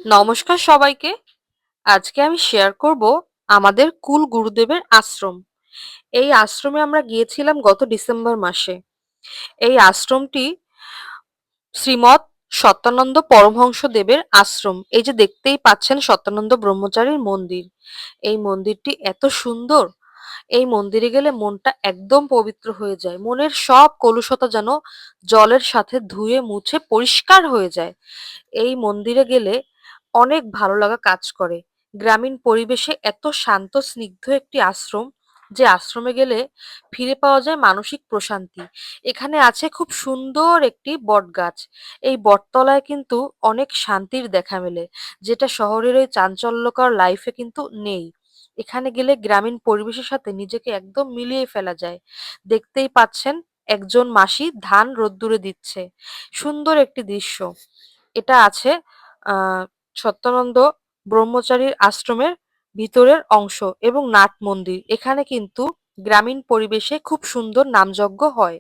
নমস্কার সবাইকে। আজকে আমি শেয়ার করব আমাদের কুল গুরুদেবের আশ্রম। এই আশ্রমে আমরা গিয়েছিলাম গত ডিসেম্বর মাসে। এই আশ্রমটি শ্রীমৎ সত্যানন্দ পরমহংস দেবের আশ্রম। এই যে দেখতেই পাচ্ছেন সত্যানন্দ ব্রহ্মচারীর মন্দির। এই মন্দিরটি এত সুন্দর। এই মন্দিরে গেলে মনটা একদম পবিত্র হয়ে যায়। মনের সব কলুষতা যেন জলের সাথে ধুয়ে মুছে পরিষ্কার হয়ে যায়। এই মন্দিরে গেলে অনেক ভালো লাগা কাজ করে। গ্রামীণ পরিবেশে এত শান্ত স্নিগ্ধ একটি আশ্রম, যে আশ্রমে গেলে ফিরে পাওয়া যায় মানসিক প্রশান্তি। এখানে আছে খুব সুন্দর একটি বটগাছ। এই বটতলায় কিন্তু অনেক শান্তির দেখা মেলে, যেটা শহরের ওই চাঞ্চল্যকর লাইফে কিন্তু নেই। এখানে গেলে গ্রামীণ পরিবেশের সাথে নিজেকে একদম মিলিয়ে ফেলা যায়। দেখতেই পাচ্ছেন একজন মাসি ধান রোদ্দুরে দিচ্ছে। সুন্দর একটি দৃশ্য। এটা আছে সত্যানন্দ ব্রহ্মচারীর আশ্রমের ভিতরের অংশ এবং নাট মন্দির। এখানে কিন্তু গ্রামীণ পরিবেশে খুব সুন্দর নামযজ্ঞ হয়।